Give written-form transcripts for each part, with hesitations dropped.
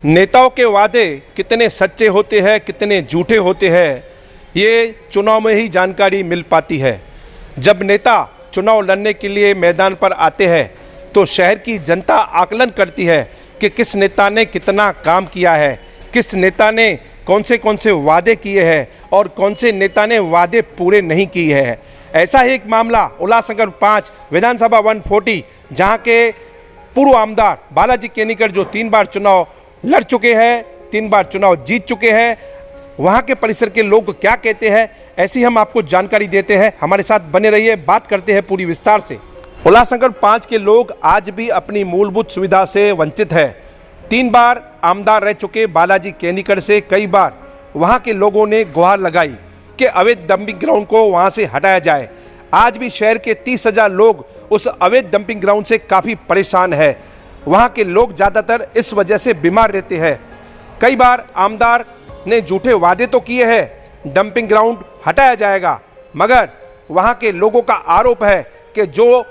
नेताओं के वादे कितने सच्चे होते हैं, कितने झूठे होते हैं, ये चुनाव में ही जानकारी मिल पाती है। जब नेता चुनाव लड़ने के लिए मैदान पर आते हैं तो शहर की जनता आकलन करती है कि किस नेता ने कितना काम किया है, किस नेता ने कौन से वादे किए हैं और कौन से नेता ने वादे पूरे नहीं किए हैं। ऐसा ही एक मामला उल्लासनगर 5 विधानसभा 140, जहां के पूर्व आमदार बालाजी केनीकर जो 3 बार चुनाव लड़ चुके हैं, 3 बार चुनाव जीत चुके हैं, वहां के परिसर के लोग क्या कहते हैं, ऐसी हम आपको जानकारी देते हैं। हमारे साथ बने रहिए, बात करते हैं पूरी विस्तार से। उल्लासनगर 5 के लोग आज भी अपनी मूलभूत सुविधा से वंचित है। 3 बार आमदार रह चुके बालाजी केनीकर से कई बार वहां के लोगों ने गुहार लगाई कि अवैध डंपिंग ग्राउंड को वहां से हटाया जाए। आज भी शहर के 30,000 लोग उस अवैध डंपिंग ग्राउंड से काफ़ी परेशान है। वहां के लोग ज़्यादातर इस वजह से बीमार रहते हैं। कई बार आमदार ने झूठे वादे तो किए हैं, डंपिंग ग्राउंड हटाया जाएगा, मगर वहां के लोगों का आरोप है कि जो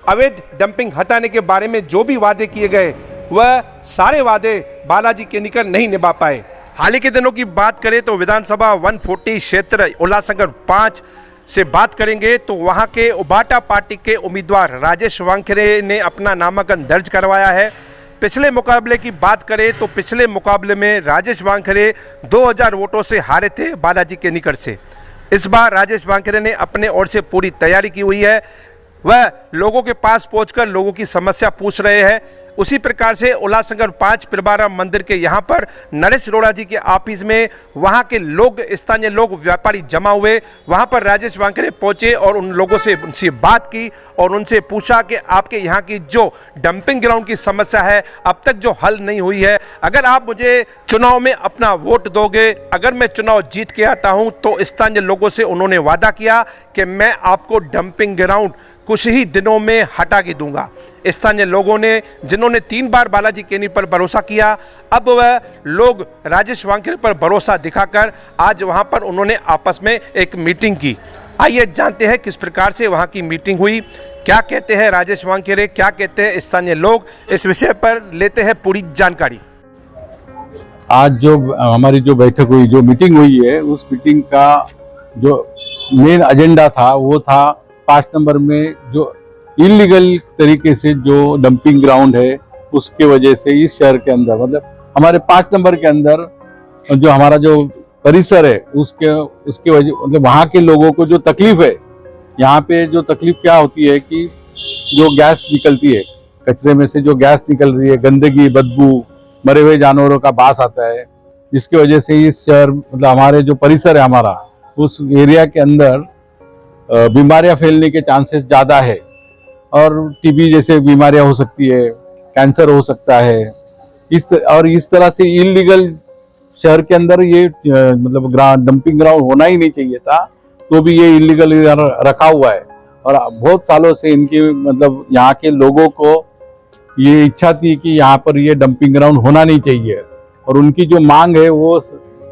अवैध डंपिंग हटाने के बारे में जो भी वादे किए गए वह सारे वादे बालाजी केनीकर नहीं निभा पाए। हाल ही के दिनों की बात करें तो विधानसभा 140 क्षेत्र उल्लासनगर 5 से बात करेंगे तो वहां के उबाटा पार्टी के उम्मीदवार राजेश वानखेड़े ने अपना नामांकन दर्ज करवाया है। पिछले मुकाबले की बात करें तो पिछले मुकाबले में राजेश वानखेड़े 2000 वोटों से हारे थे बालाजी केनीकर से। इस बार राजेश वानखेड़े ने अपने ओर से पूरी तैयारी की हुई है। वह लोगों के पास पहुंचकर लोगों की समस्या पूछ रहे हैं। उसी प्रकार से उल्लासनगर 5 प्रभाराम मंदिर के यहाँ पर नरेश अरोड़ा जी के ऑफिस में वहाँ के लोग, स्थानीय लोग, व्यापारी जमा हुए। वहाँ पर राजेश वानखेड़े पहुँचे और उन लोगों से उनसे बात की और उनसे पूछा कि आपके यहाँ की जो डंपिंग ग्राउंड की समस्या है अब तक जो हल नहीं हुई है, अगर आप मुझे चुनाव में अपना वोट दोगे, अगर मैं चुनाव जीत के आता हूँ तो स्थानीय लोगों से उन्होंने वादा किया कि मैं आपको डंपिंग ग्राउंड कुछ ही दिनों में हटा के दूंगा। स्थानीय लोगों ने, जिन्होंने 3 बार बालाजी केनी पर भरोसा किया, अब वह लोग राजेश वानखेड़े पर भरोसा दिखाकर आज वहां पर उन्होंने आपस में एक मीटिंग की। आइए जानते हैं किस प्रकार से वहां की मीटिंग हुई, क्या कहते हैं राजेश वानखेड़े, क्या कहते हैं स्थानीय लोग, इस विषय पर लेते हैं पूरी जानकारी। आज जो हमारी जो बैठक हुई, जो मीटिंग हुई है, उस मीटिंग का जो मेन एजेंडा था वो था 5 नंबर में जो इलीगल तरीके से जो डंपिंग ग्राउंड है उसके वजह से इस शहर के अंदर, मतलब हमारे 5 नंबर के अंदर जो हमारा जो परिसर है उसके वजह, मतलब वहाँ के लोगों को जो तकलीफ है, यहाँ पे जो तकलीफ क्या होती है कि जो गैस निकलती है, कचरे में से जो गैस निकल रही है, गंदगी, बदबू, मरे हुए जानवरों का बास आता है, जिसकी वजह से इस शहर, मतलब हमारे जो परिसर है हमारा, उस एरिया के अंदर बीमारियां फैलने के चांसेस ज़्यादा है और टीबी जैसे बीमारियां हो सकती है, कैंसर हो सकता है। इस तरह से इलीगल शहर के अंदर ये मतलब डंपिंग ग्राउंड होना ही नहीं चाहिए था, तो भी ये इलीगल रखा हुआ है। और बहुत सालों से इनकी, मतलब यहाँ के लोगों को ये इच्छा थी कि यहाँ पर ये डंपिंग ग्राउंड होना नहीं चाहिए और उनकी जो मांग है वो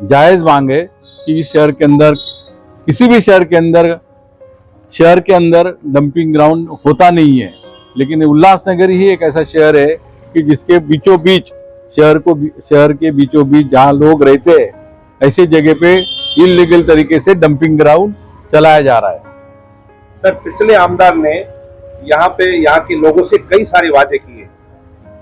जायज़ मांग है कि इस शहर के अंदर, किसी भी शहर के अंदर डंपिंग ग्राउंड होता नहीं है। लेकिन उल्लासनगर ही एक ऐसा शहर है कि जिसके बीचों बीच, शहर के बीचों बीच जहाँ लोग रहते हैं, ऐसी जगह पे इलीगल तरीके से डंपिंग ग्राउंड चलाया जा रहा है। सर, पिछले आमदार ने यहाँ के लोगों से कई सारे वादे किए।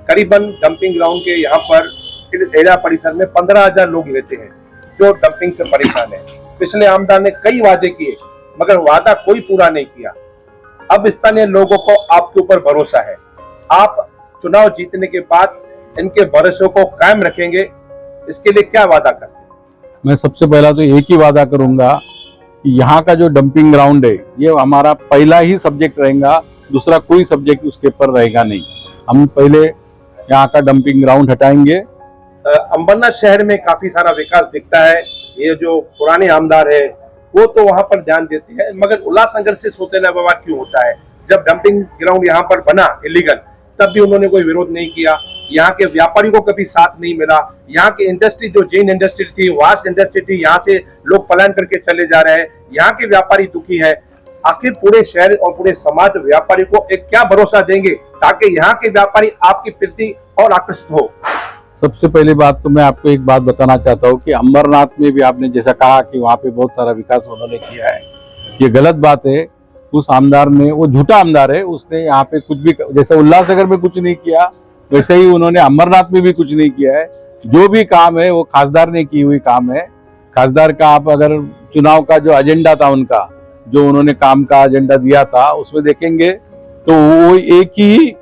करीबन डंपिंग ग्राउंड के यहाँ पर एरिया परिसर में 15,000 लोग रहते हैं जो डंपिंग से परेशान है। पिछले आमदार ने कई वादे किए मगर वादा कोई पूरा नहीं किया। अब स्थानीय लोगों को आपके ऊपर भरोसा है, आप चुनाव जीतने के बाद इनके भरोसे को कायम रखेंगे, इसके लिए क्या वादा करते हैं? मैं सबसे पहला तो एक ही वादा करूंगा कि यहाँ का जो डंपिंग ग्राउंड है ये हमारा पहला ही सब्जेक्ट रहेगा, दूसरा कोई सब्जेक्ट उसके ऊपर रहेगा नहीं। हम पहले यहाँ का डंपिंग ग्राउंड हटाएंगे। अंबरनाथ शहर में काफी सारा विकास दिखता है, ये जो पुराने आमदार है वो तो वहां पर ध्यान देते हैं, मगर उल्लासनगर से सौतेला विवाद क्यों होता है? जब डंपिंग ग्राउंड यहाँ पर बना इलीगल, तब भी उन्होंने कोई विरोध नहीं किया। यहाँ के व्यापारियों को कभी साथ नहीं मिला। यहाँ की इंडस्ट्री, जो जैन इंडस्ट्री थी, वास्ट इंडस्ट्री थी, यहाँ से लोग पलायन करके चले जा रहे हैं। यहाँ के व्यापारी दुखी है। आखिर पूरे शहर और पूरे समाज व्यापारी को एक क्या भरोसा देंगे ताकि यहाँ के व्यापारी आपके प्रति और आकर्षित हो? सबसे पहली बात तो मैं आपको एक बात बताना चाहता हूँ कि अमरनाथ में भी आपने जैसा कहा कि वहाँ पे बहुत सारा विकास उन्होंने किया है, ये गलत बात है। उस आमदार ने, वो झूठा आमदार है, उसने यहाँ पे कुछ भी, जैसे उल्लासनगर में कुछ नहीं किया वैसे ही उन्होंने अमरनाथ में भी कुछ नहीं किया है। जो भी काम है वो खासदार ने की हुई काम है। खासदार का आप अगर चुनाव का जो एजेंडा था उनका, जो उन्होंने काम का एजेंडा दिया था, उसमें देखेंगे तो वो एक ही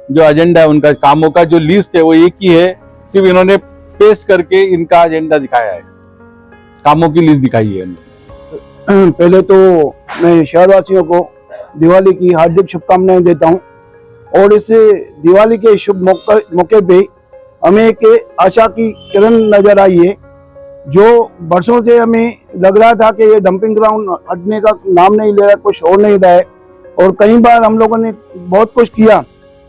जो एजेंडा है उनका, कामों का जो लिस्ट है वो एक ही है, सिर्फ इन्होंने पेस्ट करके इनका एजेंडा दिखाया है, कामों की लिस्ट दिखाई है। पहले तो मैं शहरवासियों को दिवाली की हार्दिक शुभकामनाएं देता हूं और इस दिवाली के शुभ मौके पे हमें एक आशा की किरण नजर आई है। जो वर्षों से हमें लग रहा था कि ये डंपिंग ग्राउंड हटने का नाम नहीं ले रहा, कुछ हो नहीं रहा है, और कई बार हम लोगों ने बहुत कुछ किया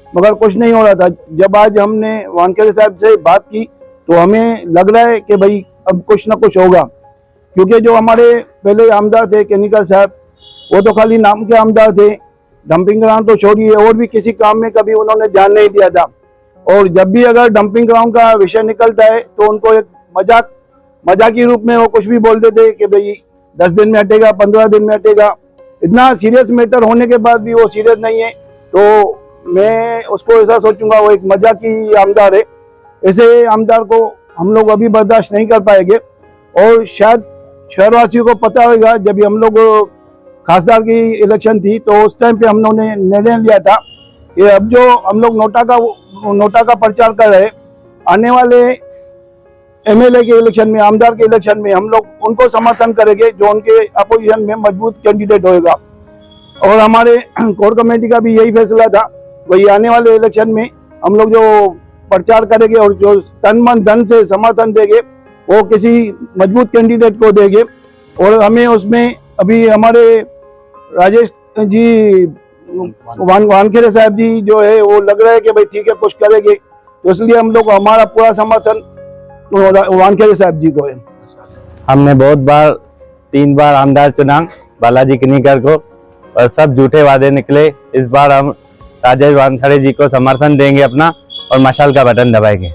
मगर कुछ नहीं हो रहा था। जब आज हमने वानखेड़े साहब से बात की तो हमें लग रहा है कि भाई अब कुछ ना कुछ होगा, क्योंकि जो हमारे पहले आमदार थे केनिकर साहब, वो तो खाली नाम के आमदार थे, डंपिंग ग्राउंड तो छोड़िए और भी किसी काम में कभी उन्होंने ध्यान नहीं दिया था। और जब भी अगर डंपिंग ग्राउंड का विषय निकलता है तो उनको एक मजाकी रूप में वो कुछ भी बोल देते कि भाई 10 दिन में हटेगा, 15 दिन में हटेगा। इतना सीरियस मैटर होने के बाद भी वो सीरियस नहीं है, तो मैं उसको ऐसा सोचूंगा वो एक मजाकी आमदार है। ऐसे आमदार को हम लोग अभी बर्दाश्त नहीं कर पाएंगे। और शायद शहरवासियों को पता होगा, जब हम लोग खासदार की इलेक्शन थी तो उस टाइम पे हम लोगों ने निर्णय लिया था कि अब जो हम लोग नोटा का प्रचार कर रहे, आने वाले एमएलए के इलेक्शन में, आमदार के इलेक्शन में हम लोग उनको समर्थन करेंगे जो उनके अपोजिशन में मजबूत कैंडिडेट होएगा। और हमारे कोर कमेटी का भी यही फैसला था, वही आने वाले इलेक्शन में हम लोग जो प्रचार करेंगे और जो तन मन धन से समर्थन देंगे वो किसी मजबूत कैंडिडेट को देंगे। और हमें उसमें अभी हमारे राजेश जी वानखेड़े साहब जी जो है वो लग रहा है कि भाई ठीक है कुछ करेंगे, तो इसलिए हम लोग हमारा पूरा समर्थन वानखेड़े साहब जी को है। हमने बहुत बार 3 बार आमदार चुना बालाजी किनीकर को और सब झूठे वादे निकले। इस बार हम राजेश वानखेड़े जी को समर्थन देंगे अपना और मशाल का बटन दबाएंगे।